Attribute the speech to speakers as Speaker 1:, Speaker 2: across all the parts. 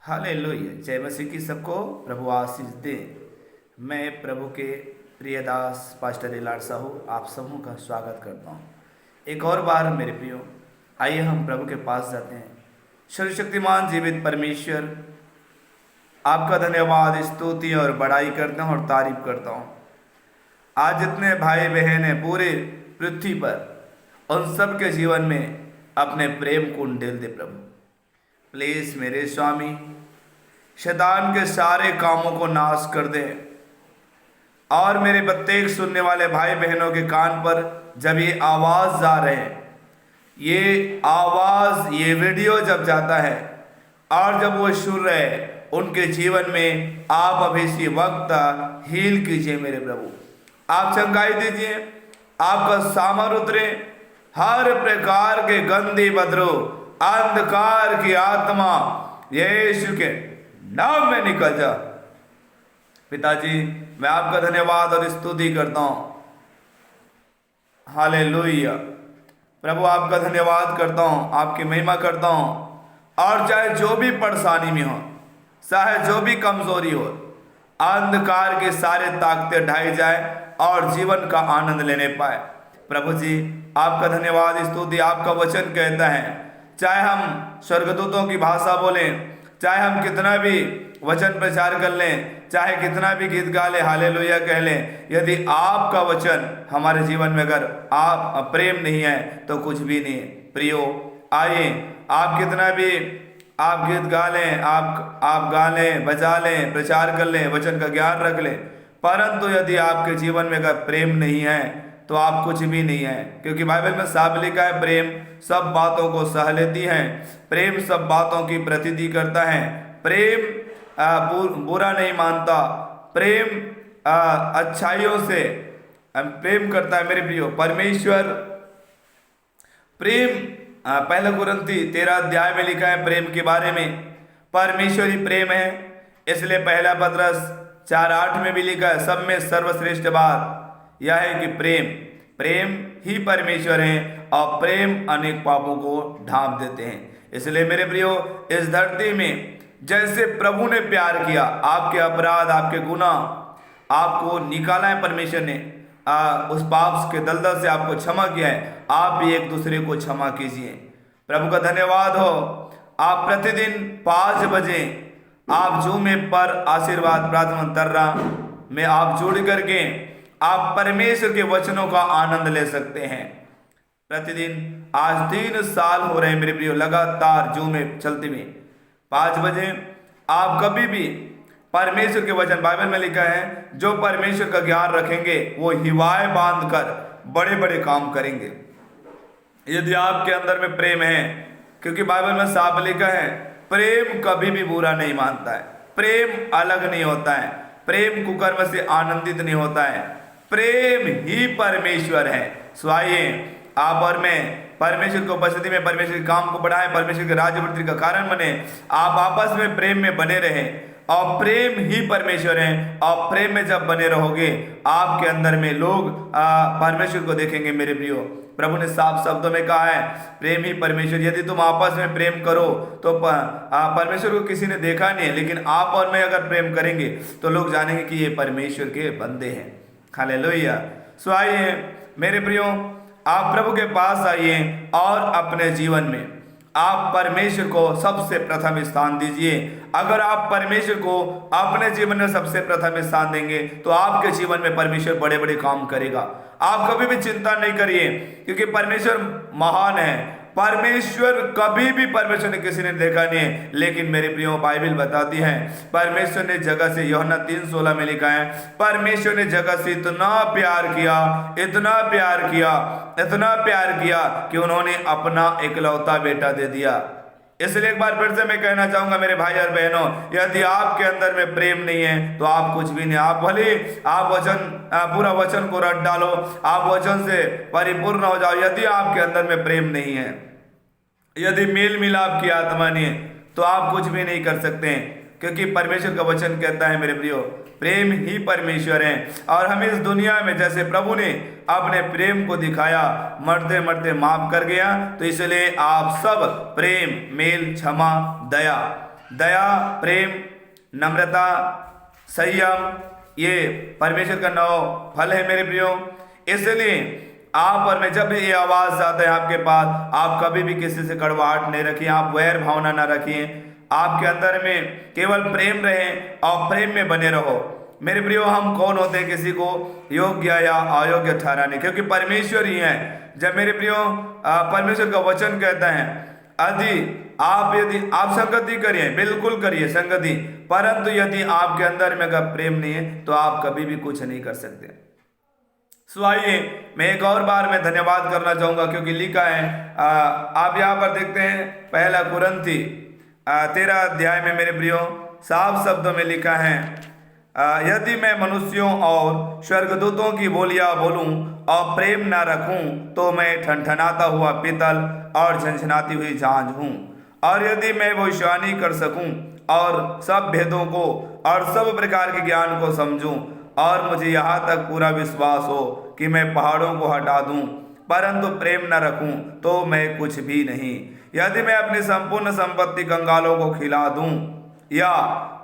Speaker 1: Hallelujah. जय मसीह की सबको प्रभु आशीष दे। मैं प्रभु के प्रिय दास पास्टर इलाड साहू आप समूह का स्वागत करता हूँ। एक और बार मेरे प्रियो, आइए हम प्रभु के पास जाते हैं। सर्वशक्तिमान जीवित परमेश्वर, आपका धन्यवाद, स्तुति और बड़ाई करता हूँ और तारीफ करता हूँ। आज जितने भाई बहन हैं पूरे पृथ्वी पर, उन सब के जीवन में अपने प्रेम को उंडेल दे प्रभु। प्लीज मेरे स्वामी, शैतान के सारे कामों को नाश कर दे और मेरे प्रत्येक सुनने वाले भाई बहनों के कान पर जब ये आवाज़ जा रहे हैं, ये आवाज़, ये वीडियो जब जाता है और जब वो सुन रहे हैं, उनके जीवन में आप अभी इसी वक्त हील कीजिए मेरे प्रभु। आप चंगाई दीजिए, आपका सामर उतरे, हर प्रकार के गंदे बदरो, अंधकार की आत्मा यीशु के नाम में निकल जा। पिताजी, मैं आपका धन्यवाद और स्तुति करता हूँ। हालेलुया। प्रभु, आपका धन्यवाद करता हूँ, आपकी महिमा करता हूँ। और चाहे जो भी परेशानी में हो, चाहे जो भी कमजोरी हो, अंधकार के सारे ताकतें ढाई जाए और जीवन का आनंद लेने पाए। प्रभु जी, आपका धन्यवाद, स्तुति। आपका वचन कहता है, चाहे हम स्वर्गदूतों की भाषा बोलें, चाहे हम कितना भी वचन प्रचार कर लें, चाहे कितना भी गीत गा लें, हालेलुया कह लें, यदि आपका वचन हमारे जीवन में अगर आप प्रेम नहीं है तो कुछ भी नहीं है। प्रियो, आइए, आप कितना भी आप गीत गा लें, आप गा लें, बजा लें, प्रचार कर लें, वचन का ज्ञान रख लें, परंतु यदि आपके जीवन में अगर प्रेम नहीं है तो आप कुछ भी नहीं है। क्योंकि बाइबल में साफ लिखा है, प्रेम सब बातों को सह लेती है, प्रेम सब बातों की प्रतिधि करता है, प्रेम बुरा नहीं मानता, प्रेम अच्छाइयों से प्रेम करता है। मेरे प्रियो, परमेश्वर प्रेम, पहला कुरिन्थी 13 अध्याय में लिखा है प्रेम के बारे में। परमेश्वर ही प्रेम है, इसलिए पहला पतरस 4:8 में भी लिखा है, सब में सर्वश्रेष्ठ बात यह है कि प्रेम ही परमेश्वर है और प्रेम अनेक पापों को ढांप देते हैं। इसलिए मेरे प्रियो, इस धरती में जैसे प्रभु ने प्यार किया, आपके अपराध, आपके गुनाह आपको निकाला है, परमेश्वर ने उस पाप के दलदल से आपको क्षमा किया है, आप भी एक दूसरे को क्षमा कीजिए। प्रभु का धन्यवाद हो। आप प्रतिदिन 5 बजे आप जूम पर आशीर्वाद प्रार्थना तर्रा में आप जुड़ करके आप परमेश्वर के वचनों का आनंद ले सकते हैं। प्रतिदिन आज 3 साल हो रहे हैं मेरे प्रियो, लगातार जूम में चलते हुए 5 बजे आप कभी भी परमेश्वर के वचन, बाइबल में लिखा है, जो परमेश्वर का ज्ञान रखेंगे वो हिवाएं बांध कर बड़े बड़े काम करेंगे। यदि आपके अंदर में प्रेम है, क्योंकि बाइबल में साफ लिखा है, प्रेम कभी भी बुरा नहीं मानता है, प्रेम अलग नहीं होता है, प्रेम कुकर्म से आनंदित नहीं होता है, प्रेम ही परमेश्वर है। सो आइए, आप और मैं परमेश्वर को उपस्थिति में परमेश्वर के काम को बढ़ाएं, परमेश्वर के राज्य वृद्धि का कारण बने। आप आपस में प्रेम में बने रहें और प्रेम ही परमेश्वर है। और प्रेम में जब बने रहोगे, आपके अंदर में लोग परमेश्वर को देखेंगे। मेरे प्रियो, प्रभु ने साफ शब्दों में कहा है, प्रेम ही परमेश्वर। यदि तुम आपस में प्रेम करो तो परमेश्वर को किसी ने देखा नहीं है, लेकिन आप और मैं अगर प्रेम करेंगे तो लोग जानेंगे कि ये परमेश्वर के बंदे हैं। हालेलुया। सो आइए मेरे प्रियो, आप प्रभु के पास आइए और अपने जीवन में आप परमेश्वर को सबसे प्रथम स्थान दीजिए। अगर आप परमेश्वर को अपने जीवन में सबसे प्रथम स्थान देंगे तो आपके जीवन में परमेश्वर बड़े बड़े काम करेगा। आप कभी भी चिंता नहीं करिए, क्योंकि परमेश्वर महान है। परमेश्वर कभी भी परमेश्वर ने किसी ने देखा नहीं है, लेकिन मेरे प्रियो, बाइबल बताती है परमेश्वर ने जगत से, यूहन्ना 3:16 में लिखा है, परमेश्वर ने जगत से इतना प्यार किया, इतना प्यार किया, इतना प्यार किया कि उन्होंने अपना इकलौता बेटा दे दिया। इसलिए एक बार फिर से मैं कहना चाहूंगा मेरे भाई और बहनों, यदि आपके अंदर में प्रेम नहीं है तो आप कुछ भी नहीं। आप भले आप पूरा वचन को रट डालो, आप वचन से परिपूर्ण हो जाओ, यदि आपके अंदर में प्रेम नहीं है, यदि मेल मिलाप की आत्मा नहीं है, तो आप कुछ भी नहीं कर सकते हैं। क्योंकि परमेश्वर का वचन कहता है मेरे प्रियो, प्रेम ही परमेश्वर है। और हम इस दुनिया में जैसे प्रभु ने अपने प्रेम को दिखाया, मरते मरते माफ कर गया, तो इसलिए आप सब प्रेम, मेल, क्षमा, दया दया, प्रेम, नम्रता, संयम, ये परमेश्वर का 9 फल है मेरे प्रियो। इसलिए आप और मैं जब भी ये आवाज आता है आपके पास, आप कभी भी किसी से कड़वाहट नहीं रखिए, आप वैर भावना ना रखिए, आपके अंदर में केवल प्रेम रहे और प्रेम में बने रहो। मेरे प्रियो, हम कौन होते हैं किसी को योग्य या अयोग्य ठहराने, क्योंकि परमेश्वर ही है। जब मेरे प्रियो परमेश्वर का वचन कहता है यदि आप संगति करिए, बिल्कुल करिए संगति, परंतु यदि आपके अंदर में अगर प्रेम नहीं है तो आप कभी भी कुछ नहीं कर सकते। सो आइए मैं एक और बार मैं धन्यवाद करना चाहूंगा, क्योंकि लिखा है आप यहाँ पर देखते हैं 1 कुरिन्थी 13 अध्याय में मेरे प्रियो साफ शब्दों में लिखा है, यदि मैं मनुष्यों और स्वर्गदूतों की बोलियां बोलूं और प्रेम न रखूं तो मैं ठनठनाता हुआ पीतल और झनझनाती हुई झांझ हूं। और यदि मैं भविष्यवाणी कर सकूं और सब भेदों को और सब प्रकार के ज्ञान को समझूं और मुझे यहाँ तक पूरा विश्वास हो कि मैं पहाड़ों को हटा दूं, परंतु प्रेम न रखूं तो मैं कुछ भी नहीं। यदि मैं अपनी संपूर्ण संपत्ति कंगालों को खिला दूं या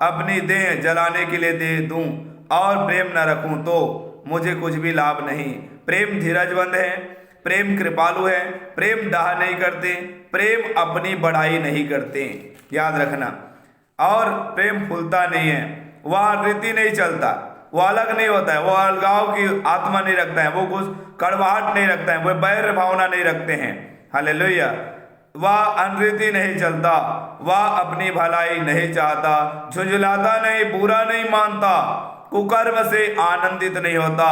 Speaker 1: अपनी देह जलाने के लिए दे दूं और प्रेम न रखूं तो मुझे कुछ भी लाभ नहीं। प्रेम धीरजवंत है, प्रेम कृपालु है, प्रेम डाह नहीं करते, प्रेम अपनी बड़ाई नहीं करते, याद रखना। और प्रेम फूलता नहीं है, वह रीति नहीं चलता, वो अलग नहीं होता है, वो अलगाव की आत्मा नहीं रखता है, वो कुछ कड़वाहट नहीं रखता है, वो बैर भावना नहीं रखते हैं। हालेलुया। वह अनरीति नहीं चलता, वह अपनी भलाई नहीं चाहता, झुंझलाता नहीं, बुरा नहीं मानता, कुकर्म से आनंदित नहीं होता,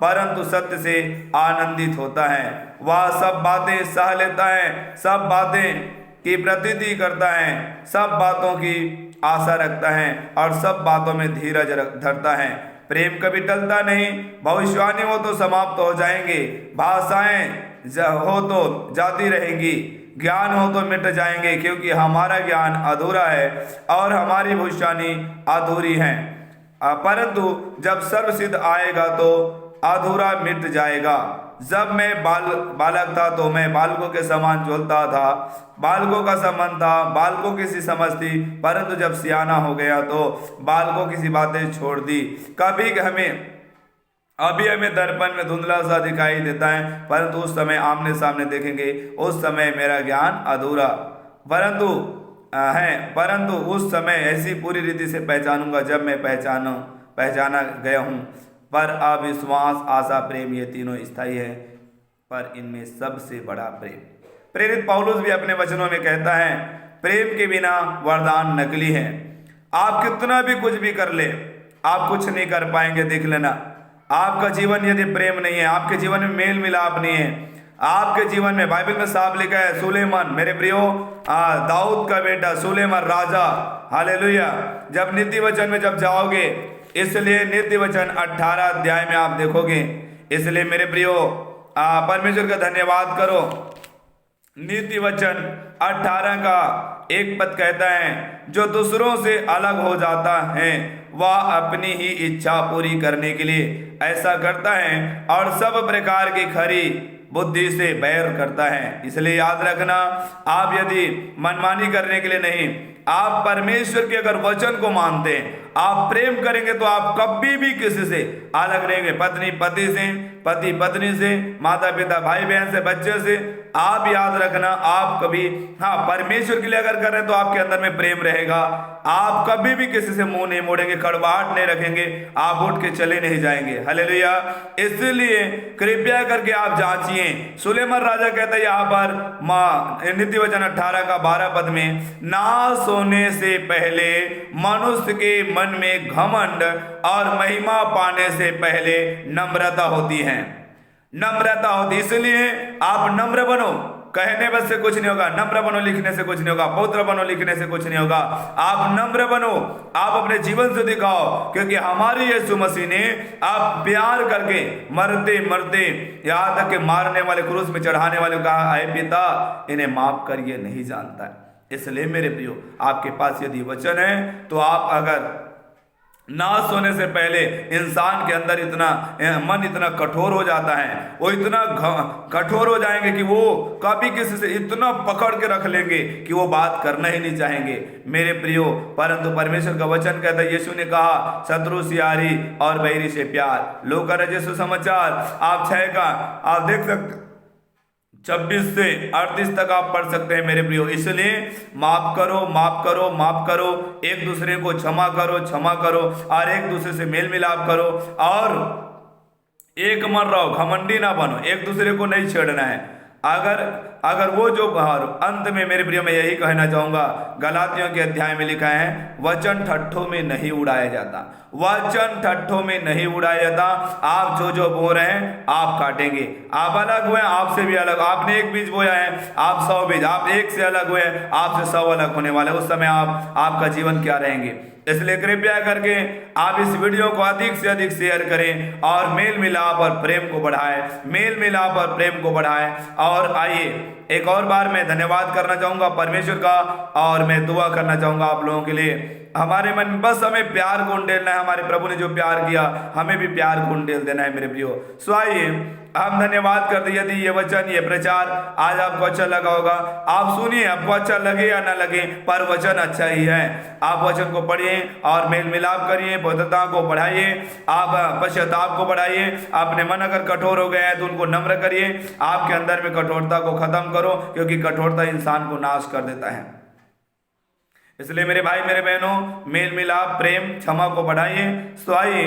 Speaker 1: परंतु सत्य से आनंदित होता है। वह सब बातें सह लेता है, सब बातें की प्रतीति करता है, सब बातों की आशा रखता है और सब बातों में धीरज धरता है। प्रेम कभी टलता नहीं। भविष्यवाणी हो तो समाप्त हो जाएंगे, भाषाएं हो तो जाती रहेंगी, ज्ञान हो तो मिट जाएंगे, क्योंकि हमारा ज्ञान अधूरा है और हमारी भविष्यवाणी अधूरी है। परंतु जब सर्वसिद्ध आएगा तो अधूरा मिट जाएगा। जब मैं बालक था तो मैं बालकों के समान झूलता था, बालकों का संबंध था, बालकों की सी समझ थी, परंतु जब सियाना हो गया तो बालकों की सी बातें छोड़ दी। कभी हमें दर्पण में धुंधला सा दिखाई देता है, परंतु उस समय आमने सामने देखेंगे, उस समय मेरा ज्ञान अधूरा परंतु उस समय ऐसी पूरी रीति से पहचानूंगा जब मैं पहचाना गया हूँ। पर अविश्वास, आशा, प्रेम ये तीनों स्थायी है, पर इनमें सबसे बड़ा प्रेम। प्रेरित पौलुस भी अपने वचनों में कहता है, प्रेम के बिना वरदान नकली है। आप कितना भी कुछ भी कर ले, आप कुछ नहीं कर पाएंगे। देख लेना, आपका जीवन यदि प्रेम नहीं है, आपके जीवन में मेल मिलाप नहीं है, आपके जीवन में बाइबल में साफ लिखा है, सुलेमान मेरे प्रियो दाऊद का बेटा सुलेमान राजा, हालेलुया। जब नीति वचन में जब जाओगे, इसलिए नीति वचन 18 अध्याय में आप देखोगे। इसलिए मेरे प्रियो परमेश्वर का धन्यवाद करो। नीति वचन 18 का 1 पद कहता है, जो दूसरों से अलग हो जाता है वह अपनी ही इच्छा पूरी करने के लिए ऐसा करता है और सब प्रकार की खरी बुद्धि से बैर करता है। इसलिए याद रखना, आप यदि मनमानी करने के लिए नहीं, आप परमेश्वर के अगर वचन को मानते हैं, आप प्रेम करेंगे तो आप कभी भी किसी से अलग रहेंगे। पत्नी पति से, पति पत्नी से, माता पिता भाई बहन से, बच्चे से। आप याद रखना, आप कभी परमेश्वर के लिए अगर कर रहे हैं तो आपके अंदर में प्रेम रहेगा। आप कभी भी किसी से मुंह नहीं मोड़ेंगे, कड़वाहट नहीं रखेंगे, आप उठ के चले नहीं जाएंगे। हालेलुया। इसलिए कृपया करके आप जांचिए। सुलेमान राजा कहता है यहाँ पर नीति वचन 18 का 12 पद में, नाश होने से पहले मनुष्य के मन में घमंड और महिमा पाने से पहले नम्रता होती है। नम्रता होती, इसलिए आप नम्र बनो। कहने बस से कुछ नहीं होगा, नम्र बनो लिखने से कुछ नहीं होगा, पौत्र बनो लिखने से कुछ नहीं होगा। आप नम्र बनो, आप अपने जीवन से दिखाओ, क्योंकि हमारे यीशु मसीह ने आप प्यार करके मरते मरते यहाँ तक के मारने वाले, क्रूस में चढ़ाने वाले को कहा, आए पिता इन्हें माफ कर, ये नहीं जानता है। इसलिए मेरे प्रियो, आपके पास यदि वचन है तो आप अगर नाश होने से पहले इंसान के अंदर इतना मन इतना कठोर हो जाता है, वो इतना कठोर हो जाएंगे कि वो कभी किसी से इतना पकड़ के रख लेंगे कि वो बात करना ही नहीं चाहेंगे मेरे प्रियो। परंतु परमेश्वर का वचन कहता है, यीशु ने कहा शत्रु से यारी और बैरी से प्यार। लोग रजे सुसमाचार आप 6 का आप देख सकते 26 से 38 तक आप पढ़ सकते हैं मेरे प्रियो। इसलिए माफ करो, माफ करो, माफ करो, एक दूसरे को क्षमा करो, क्षमा करो, और एक दूसरे से मेल मिलाप करो, और एक मन रहो, घमंडी ना बनो, एक दूसरे को नहीं छेड़ना है। अगर वो जो अंत में मेरे प्रियो मैं यही कहना चाहूंगा, गलातियों के अध्याय में लिखा है, वचन ठट्ठों में नहीं उड़ाया जाता, वचन ठट्ठों में नहीं उड़ाया जाता। आप जो बो रहे हैं आप काटेंगे। आप अलग हुए, आपसे भी अलग। आपने एक बीज बोया है, आप 100 बीज, आप एक से अलग हुए, आपसे 100 अलग होने वाले। उस समय आपका जीवन क्या रहेंगे। इसलिए कृपया करके आप इस वीडियो को अधिक से अधिक शेयर करें और मेल मिलाप और प्रेम को बढ़ाएं, मेल मिलाप और प्रेम को बढ़ाएं। और आइए एक और बार मैं धन्यवाद करना चाहूंगा परमेश्वर का, और मैं दुआ करना चाहूंगा आप लोगों के लिए। हमारे मन में बस हमें प्यार को उंडेलना है। हमारे प्रभु ने जो प्यार किया हमें भी प्यार को उंडेल देना है मेरे प्रियो। सो आइए हम धन्यवाद करते। यदि ये वचन, ये प्रचार आज आपको अच्छा लगा होगा, आप सुनिए, आपको अच्छा लगे या ना लगे, पर वचन अच्छा ही है। आप वचन को पढ़िए और मेल मिलाप करिए, पवित्रता को बढ़ाइए, आप पश्चाताप को बढ़ाइए। अपने मन अगर कठोर हो गए हैं तो उनको नम्र करिए। आपके अंदर में कठोरता को खत्म करो, क्योंकि कठोरता इंसान को नाश कर देता है। इसलिए मेरे भाई मेरे बहनों, मेल मिलाप, प्रेम, क्षमा को बढ़ाइए। तो आइए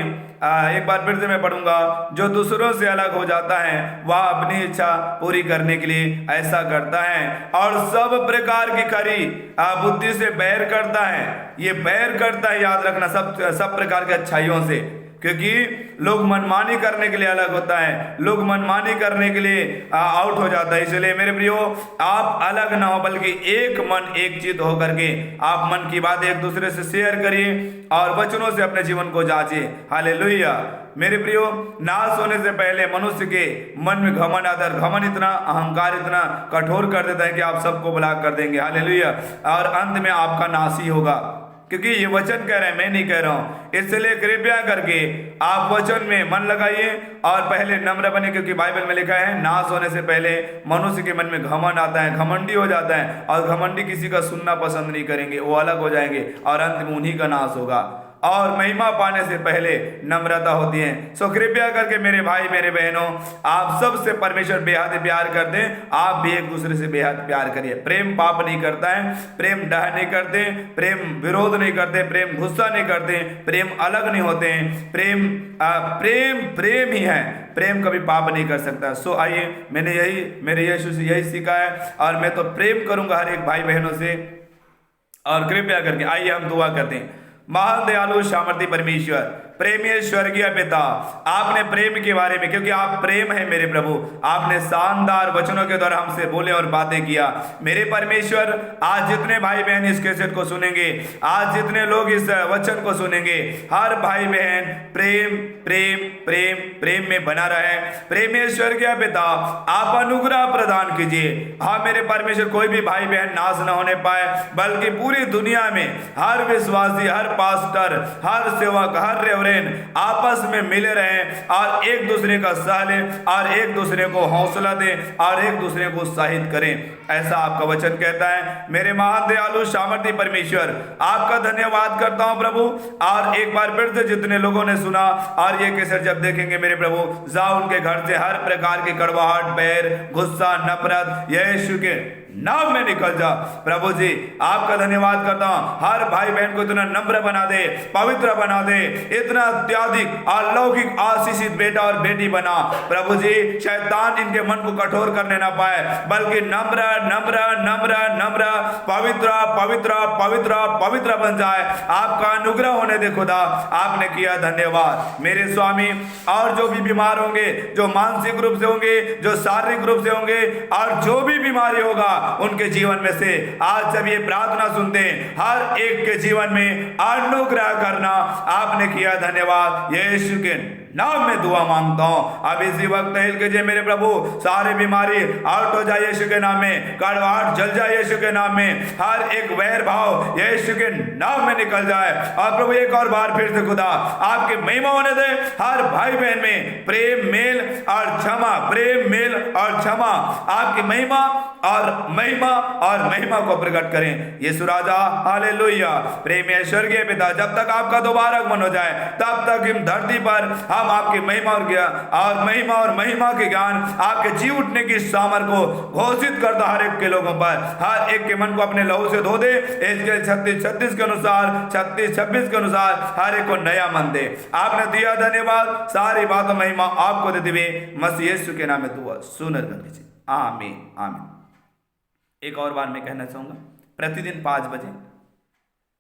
Speaker 1: एक बार फिर से मैं पढ़ूंगा, जो दूसरों से अलग हो जाता है वह अपनी इच्छा पूरी करने के लिए ऐसा करता है, और सब प्रकार की खरी बुद्धि से बैर करता है। ये बैर करता है, याद रखना, सब प्रकार की अच्छाइयों से, क्योंकि लोग मनमानी करने के लिए अलग होता है, लोग मनमानी करने के लिए आउट हो जाता है। इसलिए मेरे प्रियो आप अलग ना हो, बल्कि एक मन एक चित होकर के आप मन की बात एक दूसरे से शेयर करिए और वचनों से अपने जीवन को जांचिए। हालेलुया। मेरे प्रियो, नाश होने से पहले मनुष्य के मन में घमंड आता है। घमंड इतना, अहंकार इतना कठोर कर देता है कि आप सबको ब्लॉक कर देंगे। हालेलुया। और अंत में आपका नाश ही होगा, क्योंकि ये वचन कह रहे हैं, मैं नहीं कह रहा हूं। इसलिए कृपया करके आप वचन में मन लगाइए और पहले नम्र बने, क्योंकि बाइबल में लिखा है नाश होने से पहले मनुष्य के मन में घमंड आता है, घमंडी हो जाता है, और घमंडी किसी का सुनना पसंद नहीं करेंगे, वो अलग हो जाएंगे और अंत में उन्हीं का नाश होगा। और महिमा पाने से पहले नम्रता होती है। सो कृपया करके मेरे भाई मेरे बहनों, आप सबसे परमेश्वर बेहद प्यार कर दें, आप भी एक दूसरे से बेहद प्यार करिए। प्रेम पाप नहीं करता है, प्रेम डह नहीं करते, प्रेम विरोध नहीं करते, प्रेम गुस्सा नहीं करते, प्रेम अलग नहीं होते हैं। प्रेम ही है, प्रेम कभी पाप नहीं कर सकता। सो आइए, मैंने मेरे यीशु से यही सीखा है, और मैं तो प्रेम करूंगा हर एक भाई बहनों से। और कृपया करके आइए हम दुआ करते हैं। महान दयालु सामर्थी परमेश्वर, प्रेमी स्वर्गीय पिता, आपने प्रेम के बारे में, क्योंकि आप प्रेम है मेरे प्रभु, आपने शानदार वचनों के द्वारा हमसे बोले और बातें किया। मेरे परमेश्वर, आज जितने भाई बहन इस कैसेट को सुनेंगे, आज जितने लोग इस वचन को सुनेंगे, हर भाई बहन प्रेम प्रेम प्रेम प्रेम में बना रहे। प्रेमेश्वर के पिता, आप अनुग्रह प्रदान कीजिए। हाँ मेरे परमेश्वर, कोई भी भाई बहन नाश न होने पाए, बल्कि पूरी दुनिया में हर विश्वासी, हर पास्टर, हर सेवक, हर रेवरेंड आपस में मिले रहें और एक दूसरे का सह लें और एक दूसरे को हौसला दें और एक दूसरे को उत्साहित करें, ऐसा आपका वचन कहता है। मेरे महान दयालु सामर्थी परमेश्वर, आपका धन्यवाद करता हूं प्रभु। और एक बार फिर से जितने लोगों ने सुना और ये कैसेट जब देखेंगे मेरे प्रभु, जाओ उनके घर से हर प्रकार की कड़वाहट, बैर, गुस्सा, नफरत यीशु के नाम में निकल जा। प्रभु जी आपका धन्यवाद करता हूं, हर भाई बहन को इतना नम्र बना दे, पवित्र बना दे, इतना अत्याधिक अलौकिक आशीषित बेटा और बेटी बना। प्रभु जी शैतान इनके मन को कठोर करने ना पाए, बल्कि नम्र नम्र नम्र नम्र पवित्र पवित्र पवित्र पवित्र बन जाए। आपका अनुग्रह होने दे खुदा, आपने किया, धन्यवाद। मेरे स्वामी, और जो भी बीमार होंगे, जो मानसिक रूप से होंगे, जो शारीरिक रूप से होंगे, और जो भी बीमारी होगा उनके जीवन में से आज जब ये प्रार्थना सुनते हैं, हर एक के जीवन में अनुग्रह करना आपने किया, धन्यवाद। यीशु के नाम में दुआ मांगता हूँ। अब इसी वक्त हिल कीजिए मेरे प्रभु, सारी बीमारी आउट हो जाए यीशु के नाम में, कड़वाहट जल जाए यीशु के नाम में, हर एक वैर भाव यीशु के नाम में निकल जाए। और प्रभु एक और बार फिर से खुदा आपकी महिमा होने दे, हर भाई बहन में प्रेम मेल और क्षमा, प्रेम मेल और क्षमा, आपकी महिमा और महिमा को प्रकट करें यीशु राजा। हालेलुया। प्रेम स्वर्गीय पिता, जब तक आपका दोबारा आगमन हो जाए तब तक हम धरती पर हम आपकी महिमा और महिमा के ज्ञान, आपके जी उठने की सामर्थ को घोषित करता हर एक के लोगों पर, हर एक के मन को अपने लहू से धो दे। इसके 36 के अनुसार, 36-26 के अनुसार हर एक को नया मन दे। आपने दिया, धन्यवाद। सारी बातों महिमा आपको देते हुए मसीह यीशु के नाम में दुआ सुनर कर लीजिए। आमीन आमीन। एक और बार मैं कहना चाहूंगा, प्रतिदिन 5 बजे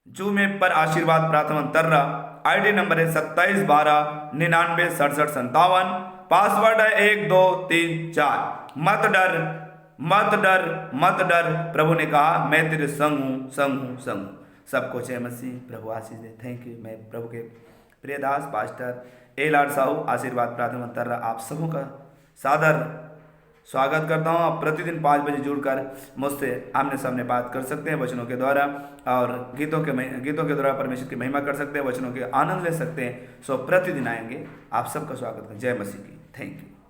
Speaker 1: जूम ऐप पर आशीर्वाद प्रार्थना तर्रा, आईडी नंबर है 27 12 99 67 57, पासवर्ड है 1 2 3 4। मत डर मत डर मत डर, प्रभु ने कहा मैं तेरे संग हूँ संग हूँ संग हूँ। सबको जय मसीह, प्रभु आशीष दे। Thank you. मैं प्रभु के प्रिय दास पास्टर एल साहू आशीर्वाद प्रार्थना तर्रा आप सबों का सादर स्वागत करता हूँ। आप प्रतिदिन 5 बजे जुड़कर मुझसे आमने सामने बात कर सकते हैं वचनों के द्वारा, और गीतों के द्वारा परमेश्वर की महिमा कर सकते हैं, वचनों के आनंद ले सकते हैं। सो प्रतिदिन आएंगे। आप सबका स्वागत है। जय मसीह की। Thank you.